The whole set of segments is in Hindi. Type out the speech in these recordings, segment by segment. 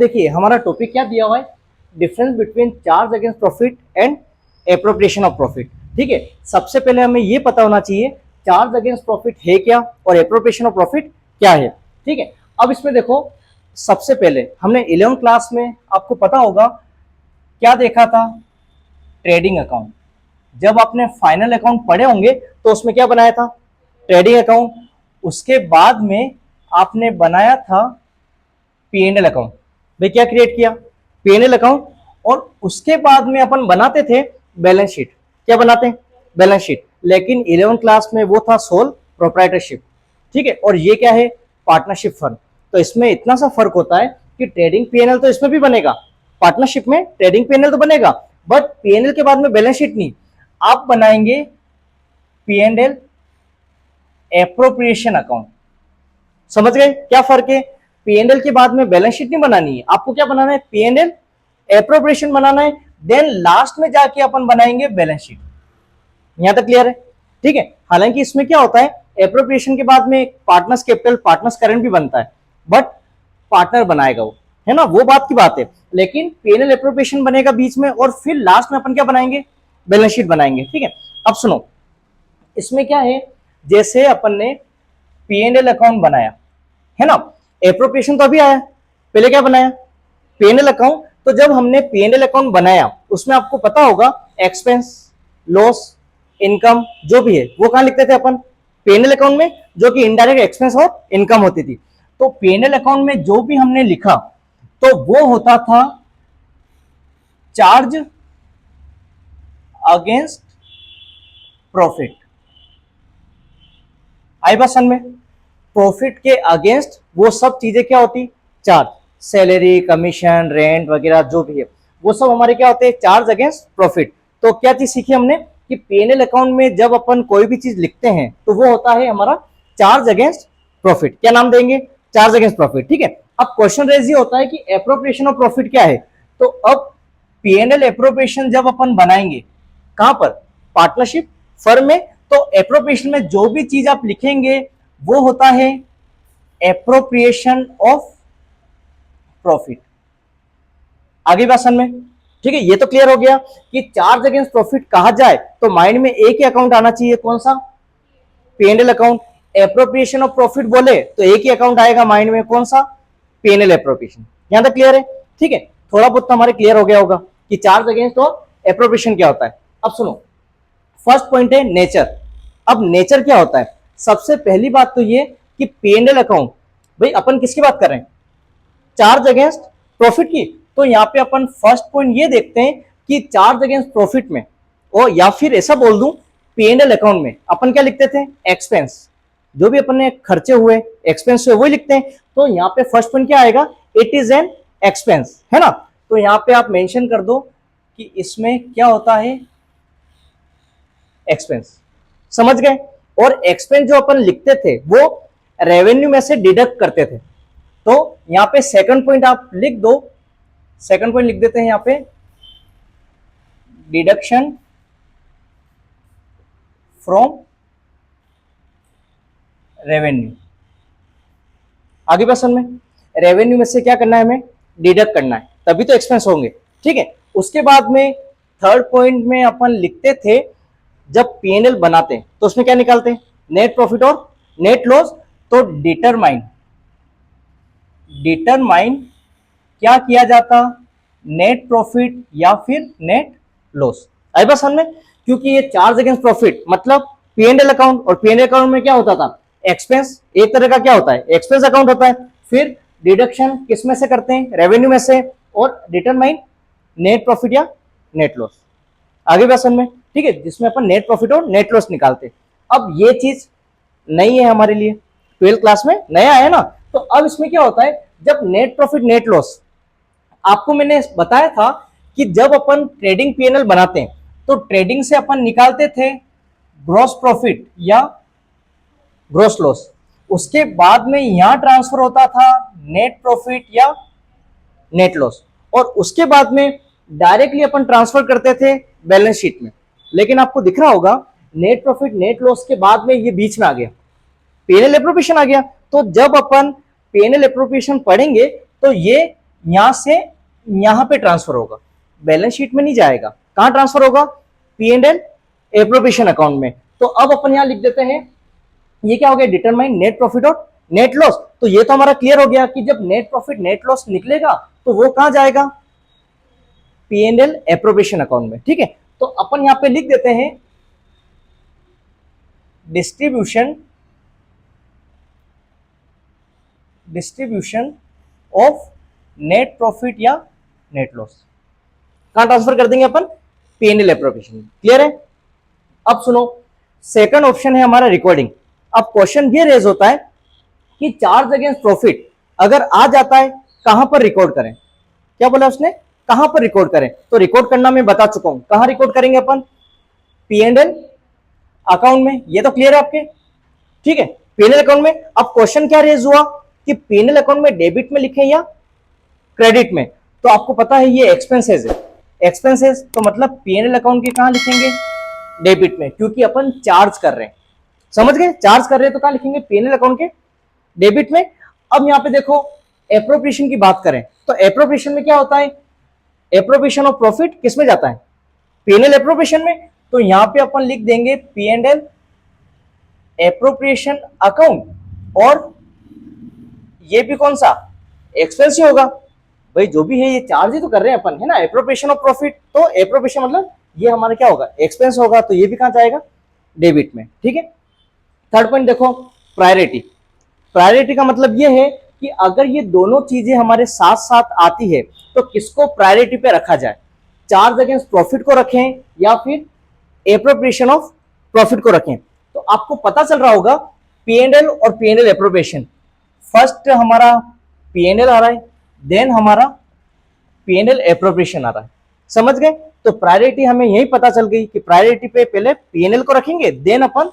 देखिए हमारा टॉपिक क्या दिया हुआ है, difference between charge against profit and appropriation of profit. ठीक है, सबसे पहले हमें ये पता होना चाहिए चार्ज अगेंस्ट प्रॉफिट है क्या और एप्रोप्रिएशन ऑफ प्रॉफिट क्या है। ठीक है, अब इसमें देखो सबसे पहले हमने 11th क्लास में आपको पता होगा क्या देखा था, ट्रेडिंग अकाउंट। जब आपने फाइनल अकाउंट पढ़े होंगे तो उसमें क्या बनाया था, ट्रेडिंग अकाउंट। उसके बाद में आपने बनाया था पीएनएल अकाउंट। भाई क्या क्रिएट किया, पीएनएल अकाउंट। और उसके बाद में अपन बनाते थे बैलेंस शीट। क्या बनाते हैं, बैलेंस शीट। लेकिन 11th क्लास में वो था सोल प्रोप्राइटरशिप। ठीक है, और ये क्या है, पार्टनरशिप फर्म। तो इसमें इतना सा फर्क होता है कि ट्रेडिंग पीएनएल तो इसमें भी बनेगा, पार्टनरशिप में ट्रेडिंग पीएनएल तो बनेगा, बट पीएनएल के बाद में बैलेंस शीट नहीं, आप बनाएंगे पीएनएल एप्रोप्रिएशन अकाउंट। समझ गए क्या फर्क है, पीएनएल के बाद में बैलेंस शीट नहीं बनानी है, आपको क्या बनाना है, पीएनएल एप्रोप्रिएशन बनाना है। देन लास्ट में जाके अपन बनाएंगे बैलेंस शीट। यहां तक क्लियर है। ठीक है, हालांकि इसमें क्या होता है, एप्रोप्रिएशन के बाद में पार्टनर्स कैपिटल पार्टनर्स करंट भी बनता है, बट पार्टनर बनाएगा वो, है ना, वो बात की बात है। लेकिन पीएनएल एप्रोप्रिएशन बनेगा बीच में और फिर लास्ट में अपन क्या बनाएंगे, बैलेंस शीट बनाएंगे। ठीक है, अब सुनो इसमें क्या है, जैसे अपन ने पीएनएल अकाउंट बनाया है ना, एप्रोप्रिएशन तो अभी आया, पहले क्या बनाया, पीएनएल अकाउंट। तो जब हमने पीएनएल अकाउंट बनाया उसमें आपको पता होगा एक्सपेंस, लॉस, इनकम जो भी है वो कहां लिखते थे अपन, पीएनएल अकाउंट में, जो कि इनडायरेक्ट एक्सपेंस और इनकम होती थी। तो पीएनएल अकाउंट में जो भी हमने लिखा तो वो होता था चार्ज अगेंस्ट प्रॉफिट। आई बात समझ में, प्रॉफिट के अगेंस्ट वो सब चीजें क्या होती, चार्ज, सैलरी, कमीशन, रेंट वगैरह जो भी है वो सब हमारे क्या होते हैं, चार्ज अगेंस्ट प्रॉफिट। तो क्या चीज सीखी हमने कि पीएनएल अकाउंट में जब अपन कोई भी चीज लिखते हैं तो वो होता है हमारा चार्ज अगेंस्ट प्रॉफिट। क्या नाम देंगे, चार्ज अगेंस्ट प्रॉफिट। ठीक है, अब क्वेश्चन रेज ये होता है कि एप्रोप्रिएशन ऑफ प्रॉफिट क्या है। तो अब पीएनएल एप्रोप्रिएशन जब अपन बनाएंगे कहां पर, पार्टनरशिप फर्म में, तो एप्रोप्रिएशन में जो भी चीज आप लिखेंगे वो होता है एप्रोप्रिएशन ऑफ प्रॉफिट। आगे बात समझ में, ठीक है, ये तो क्लियर हो गया कि चार्ज अगेंस्ट प्रॉफिट कहा जाए तो माइंड में एक ही अकाउंट आना चाहिए, कौन सा, PNL account. Appropriation of profit बोले तो एक ही अकाउंट आएगा माइंड में, कौन सा, पीएनएल एप्रोप्रिएशन। यहां तक क्लियर है। ठीक है, थोड़ा बहुत तो हमारे क्लियर हो गया होगा कि चार्ज अगेंस्ट और एप्रोप्रिएशन क्या होता है। अब सुनो, फर्स्ट पॉइंट है नेचर। अब नेचर क्या होता है, सबसे पहली बात तो ये कि पीएनएल अकाउंट, भाई अपन किसकी बात कर रहे हैं, चार्ज अगेंस्ट प्रॉफिट की। तो यहां पे अपन फर्स्ट पॉइंट ये देखते हैं कि चार्ज अगेंस्ट प्रॉफिट में, और या फिर ऐसा बोल दूं पीएनएल अकाउंट में अपन क्या लिखते थे, एक्सपेंस, जो भी अपन ने खर्चे हुए एक्सपेंस हुए वही लिखते हैं। तो यहाँ पे फर्स्ट पॉइंट क्या आएगा, इट इज एन एक्सपेंस, है ना। तो यहाँ पे आप मेंशन कर दो कि इसमें क्या होता है, एक्सपेंस। समझ गए। और एक्सपेंस जो अपन लिखते थे वो रेवेन्यू में से डिडक्ट करते थे। तो यहां पे सेकंड पॉइंट आप लिख दो, सेकंड पॉइंट लिख देते हैं यहां पे, डिडक्शन फ्रॉम रेवेन्यू। आगे पर्सन में रेवेन्यू में से क्या करना है, हमें डिडक्ट करना है, तभी तो एक्सपेंस होंगे। ठीक है, उसके बाद में थर्ड पॉइंट में अपन लिखते थे जब पीएनएल बनाते हैं तो उसमें क्या निकालते हैं, नेट प्रॉफिट और नेट लॉस। तो डिटरमाइन क्या किया जाता, नेट प्रॉफिट या फिर नेट लॉस। आई बात समझ में, क्योंकि ये चार्ज अगेंस्ट प्रॉफिट मतलब पीएनएल अकाउंट, और पीएनएल अकाउंट में क्या होता था, एक्सपेंस, एक तरह का क्या होता है, एक्सपेंस अकाउंट होता है। फिर डिडक्शन किस में से करते हैं, रेवेन्यू में से, और डिटरमाइन नेट प्रॉफिट या नेट लॉस। आगे बात समझ में, ठीक है, जिसमें अपन नेट प्रॉफिट और नेट लॉस निकालते। अब ये चीज नहीं है हमारे लिए, 12th क्लास में नया है ना। तो अब इसमें क्या होता है, जब नेट प्रॉफिट नेट लॉस, आपको मैंने बताया था कि जब अपन ट्रेडिंग पीएनएल बनाते हैं तो ट्रेडिंग से अपन निकालते थे ग्रॉस प्रॉफिट या ग्रॉस लॉस, उसके बाद में यहां ट्रांसफर होता था नेट प्रॉफिट या नेट लॉस, और उसके बाद में डायरेक्टली अपन ट्रांसफर करते थे बैलेंस शीट में। लेकिन आपको दिख रहा होगा नेट प्रॉफिट नेट लॉस के बाद में ये बीच में आ गया, पीएनएल एप्रोप्रिएशन आ गया। तो जब अपन पीएनएल एप्रोप्रिएशन पढ़ेंगे तो ये यहां से यहां पे ट्रांसफर होगा, बैलेंस शीट में नहीं जाएगा। कहां ट्रांसफर होगा? P and L appropriation account में। तो अब अपन यहां लिख देते हैं, ये क्या हो गया? डिटरमाइन नेट प्रॉफिट और नेट लॉस। तो ये तो हमारा क्लियर हो गया कि जब नेट प्रॉफिट नेट लॉस निकलेगा तो वो कहां जाएगा? P and L appropriation account में। ठीक है, तो अपन यहां पे लिख देते हैं डिस्ट्रीब्यूशन ऑफ नेट प्रॉफिट या नेट लॉस। कहां ट्रांसफर कर देंगे अपन? P and L appropriation. Clear है? अब सुनो, सेकंड ऑप्शन है हमारा रिकॉर्डिंग। अब क्वेश्चन ये रेज होता है कि चार्ज अगेंस्ट प्रॉफिट अगर आ जाता है, कहां पर रिकॉर्ड करें? क्या बोला उसने? कहां पर रिकॉर्ड करें? तो रिकॉर्ड करना मैं बता चुका हूं, कहां रिकॉर्ड करेंगे अपन? पी एंड एल अकाउंट में। ये तो क्लियर है आपके? ठीक है, पी एंड एल अकाउंट में। अब क्वेश्चन क्या रेज हुआ कि पी एंड एल अकाउंट में डेबिट में लिखें या क्रेडिट में? तो आपको पता है ये एक्सपेंसेस है, एक्सपेंसेस तो मतलब पी एंड एल अकाउंट के कहां लिखेंगे? डेबिट में, क्योंकि अपन चार्ज कर रहे हैं। समझ गए? चार्ज कर रहे हैं तो कहां लिखेंगे? पी एंड एल अकाउंट के डेबिट में। अब यहां पे देखो, एप्रोप्रिएशन की बात करें तो एप्रोप्रिएशन में क्या होता है? एप्रोप्रिएशन ऑफ प्रॉफिट किस में जाता है? पी एंड एल एप्रोप्रिएशन में। तो यहां पे अपन लिख देंगे P and L appropriation account, और ये भी कौन सा? एक्सपेंस ही होगा भाई, जो भी है ये चार्ज ही तो कर रहे हैं अपन, है ना? एप्रोप्रिएशन ऑफ प्रॉफिट, तो एप्रोप्रिएशन मतलब ये हमारा क्या होगा? एक्सपेंस होगा, तो ये भी कहां जाएगा? डेबिट में। ठीक है, थर्ड पॉइंट देखो, प्रायोरिटी। प्रायोरिटी का मतलब ये है कि अगर ये दोनों चीजें हमारे साथ साथ आती है तो किसको प्रायोरिटी पे रखा जाए? चार्ज अगेंस्ट प्रॉफिट को रखें या फिर एप्रोप्रिएशन ऑफ प्रॉफिट को रखें? तो आपको पता चल रहा होगा पी एंड एल और P and L appropriation, first हमारा पी एंड एल आ रहा है, देन हमारा पी एंड एल एप्रोप्रिएशन आ रहा है। समझ गए? तो प्रायोरिटी हमें यही पता चल गई कि प्रायोरिटी पे पहले पी एंड एल को रखेंगे, देन अपन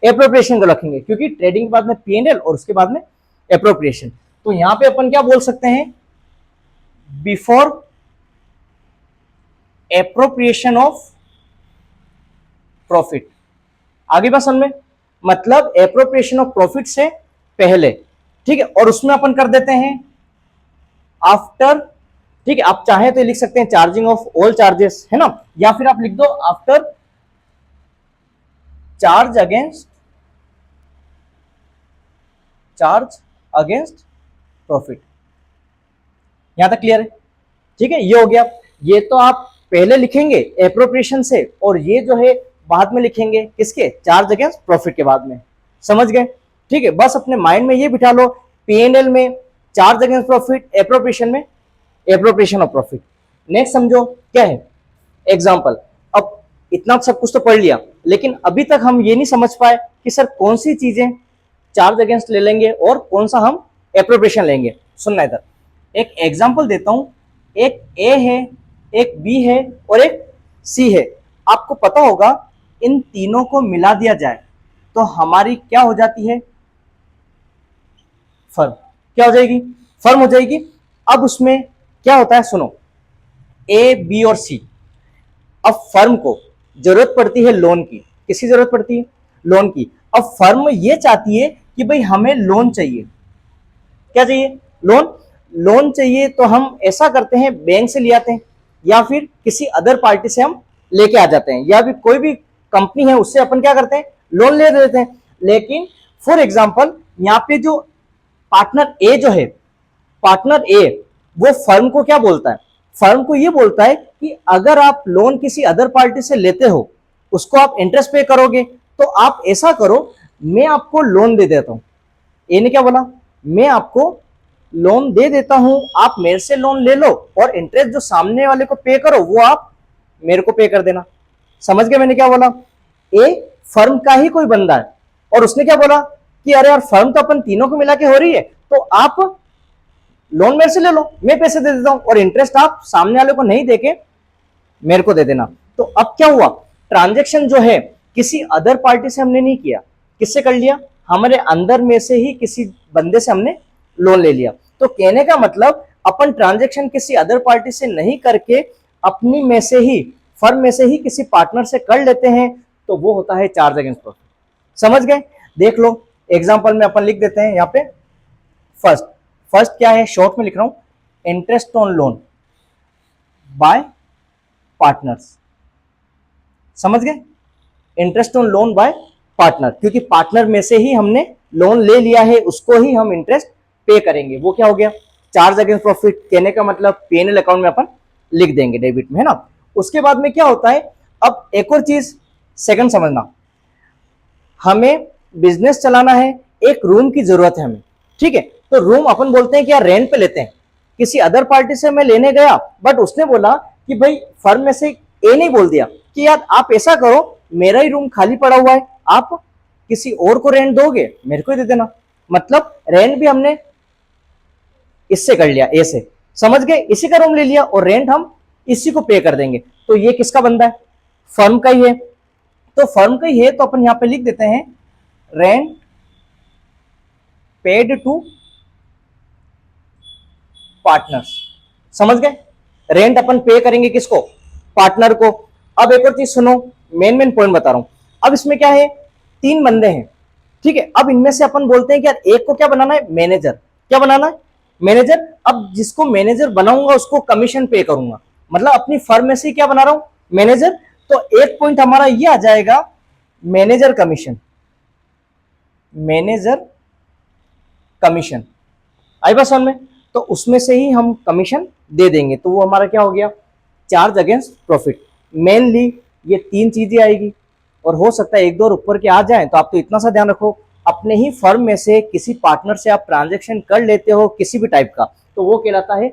एप्रोप्रिएशन को रखेंगे, क्योंकि ट्रेडिंग के बाद में पी एंड एल और उसके बाद में एप्रोप्रिएशन। तो यहां पे अपन क्या बोल सकते हैं? Before appropriation of profit. आगे बात समझ में? मतलब एप्रोप्रिएशन ऑफ प्रॉफिट से पहले। ठीक है, और उसमें अपन कर देते हैं आफ्टर। ठीक है, आप चाहे तो लिख सकते हैं चार्जिंग ऑफ ऑल चार्जेस, है ना? या फिर आप लिख दो आफ्टर चार्ज अगेंस्ट प्रॉफिट। यहां तक क्लियर है? ठीक है, ये हो गया। ये तो आप पहले लिखेंगे एप्रोप्रिएशन से, और ये जो है बाद में लिखेंगे किसके? चार्ज अगेंस्ट प्रॉफिट के बाद में। समझ गए? ठीक है, बस अपने माइंड में ये बिठा लो, पी एंड एल में चार्ज अगेंस्ट प्रॉफिट, एप्रोप्रिएशन में एप्रोप्रिएशन ऑफ प्रॉफिट। नेक्स्ट समझो क्या है? एग्जाम्पल। अब इतना सब कुछ तो पढ़ लिया, लेकिन अभी तक हम ये नहीं समझ पाए कि सर कौन सी चीजें चार्ज अगेंस्ट ले लेंगे और कौन सा हम एप्रोप्रिएशन लेंगे। सुनना इधर, एक एग्जाम्पल देता हूं। एक ए है, एक बी है और एक सी है। आपको पता होगा इन तीनों को मिला दिया जाए तो हमारी क्या हो जाती है? फर्म। क्या हो जाएगी? फर्म हो जाएगी। अब उसमें क्या होता है? सुनो, ए बी और सी। अब फर्म को जरूरत पड़ती है लोन की। किसकी जरूरत पड़ती है? लोन की। अब फर्म ये चाहती है कि भाई हमें लोन चाहिए। क्या चाहिए? लोन। लोन चाहिए तो हम ऐसा करते हैं, बैंक से ले आते हैं या फिर किसी अदर पार्टी से हम लेके आ जाते हैं, या फिर कोई भी कंपनी है उससे अपन क्या करते हैं? लोन ले लेते हैं। लेकिन फॉर एग्जांपल यहाँ पे जो पार्टनर ए जो है, पार्टनर ए वो फर्म को क्या बोलता है? फर्म को ये बोलता है कि अगर आप लोन किसी अदर पार्टी से लेते हो, उसको आप इंटरेस्ट पे करोगे, तो आप ऐसा करो, मैं आपको लोन दे देता हूं। ए ने क्या बोला? मैं आपको लोन दे देता हूं, आप मेरे से लोन ले लो और इंटरेस्ट जो सामने वाले को पे करो वो आप मेरे को पे कर देना। समझ गए मैंने क्या बोला? ए फर्म का ही कोई बंदा है और उसने क्या बोला कि अरे यार फर्म तो अपन तीनों को मिला के हो रही है, तो आप लोन मेरे से ले लो, मैं पैसे दे देता हूं और इंटरेस्ट आप सामने वाले को नहीं देके मेरे को दे देना। तो अब क्या हुआ? ट्रांजैक्शन जो है किसी अदर पार्टी से हमने नहीं किया, किससे कर लिया? हमारे अंदर में से ही किसी बंदे से हमने लोन ले लिया। तो कहने का मतलब अपन ट्रांजैक्शन किसी अदर पार्टी से नहीं करके अपनी में से ही, फर्म में से ही किसी पार्टनर से कर लेते हैं, तो वो होता है चार्ज अगेंस्ट प्रॉफिट। समझ गए? देख लो एग्जांपल में अपन लिख देते हैं यहाँ पे फर्स्ट। फर्स्ट क्या है? शॉर्ट में लिख रहा हूं, interest on loan by partners. समझ गए? Interest on loan by partner, क्योंकि पार्टनर में से ही हमने लोन ले लिया है, उसको ही हम इंटरेस्ट पे करेंगे। वो क्या हो गया? Charge against profit. कहने का मतलब P&L अकाउंट में अपन लिख देंगे डेबिट में, है ना। उसके बाद में क्या होता है, अब एक और चीज सेकंड समझना, हमें बिजनेस चलाना है, एक रूम की जरूरत है हमें, ठीक है। तो रूम अपन बोलते हैं कि यार रेंट पे लेते हैं। किसी अदर पार्टी से मैं लेने गया, बट उसने बोला कि भाई फर्म में से ए नहीं बोल दिया कि यार आप ऐसा करो, मेरा ही रूम खाली पड़ा हुआ है, आप किसी और को रेंट दोगे, मेरे को ही दे देना। मतलब रेंट भी हमने इससे कर लिया, ए से। समझ गए? इसी का रूम ले लिया और रेंट हम इसी को पे कर देंगे। तो ये किसका बंदा है? फर्म का ही है। तो फर्म का ही है, तो अपन यहां पे लिख देते हैं रेंट पेड टू पार्टनर्स। समझ गए? रेंट अपन पे करेंगे किसको? पार्टनर को। अब एक और चीज सुनो, मेन पॉइंट बता रहा हूं। अब इसमें क्या है, 3 बंदे हैं, ठीक है। अब इनमें से अपन बोलते हैं कि यार एक को क्या बनाना है? मैनेजर। क्या बनाना है? मैनेजर। अब जिसको मैनेजर बनाऊंगा उसको कमीशन पे करूंगा, मतलब अपनी फर्म में से क्या बना रहा हूं? मैनेजर। तो एक पॉइंट हमारा ये आ जाएगा, मैनेजर कमीशन। मैनेजर कमीशन आई बात समझ में? तो उसमें से ही हम कमीशन दे देंगे। तो वो हमारा क्या हो गया? Charge against profit. मेनली ये 3 चीजें आएगी, और हो सकता है 1-2 ऊपर के आ जाएं। तो आप तो इतना सा ध्यान रखो, अपने ही फर्म में से किसी पार्टनर से आप ट्रांजैक्शन कर लेते हो किसी भी टाइप का, तो वो कहलाता है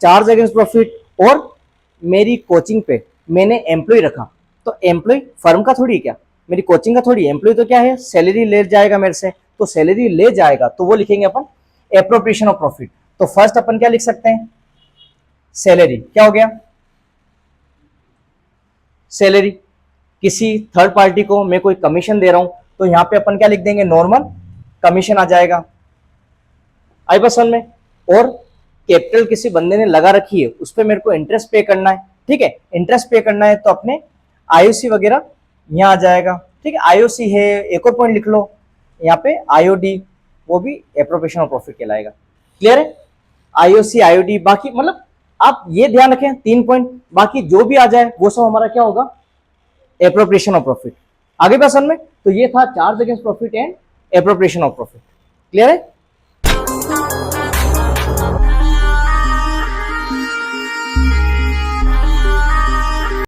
चार्ज अगेंस्ट प्रॉफिट। और मेरी कोचिंग पे मैंने एम्प्लॉय रखा, तो एम्प्लॉय फर्म का थोड़ी, क्या मेरी कोचिंग का थोड़ी। एम्प्लॉय तो क्या है? सैलरी ले जाएगा मेरे से, तो सैलरी ले जाएगा, तो वो लिखेंगे अपन एप्रोप्रिएशन ऑफ प्रॉफिट। तो फर्स्ट अपन क्या लिख सकते हैं? सैलरी। क्या हो गया? सैलरी। किसी थर्ड पार्टी को मैं कोई कमीशन दे रहा हूं, तो यहां पे अपन क्या लिख देंगे? नॉर्मल कमीशन आ जाएगा। आई पसंद में? और कैपिटल किसी बंदे ने लगा रखी है, उस पर मेरे को इंटरेस्ट पे करना है, ठीक है। इंटरेस्ट पे करना है तो अपने आईओसी वगैरह यहां आ जाएगा, ठीक है। आईओसी है, एक और पॉइंट लिख लो यहाँ पे आईओडी, वो भी एप्रोप्रिएशन ऑफ प्रॉफिट कहलाएगा। क्लियर है? आईओसी, आईओडी, बाकी मतलब आप ये ध्यान रखें 3 पॉइंट, बाकी जो भी आ जाए वो सब हमारा क्या होगा? Appropriation of profit. आगे पसंद में? तो ये था charge against profit and appropriation of profit. Clear है?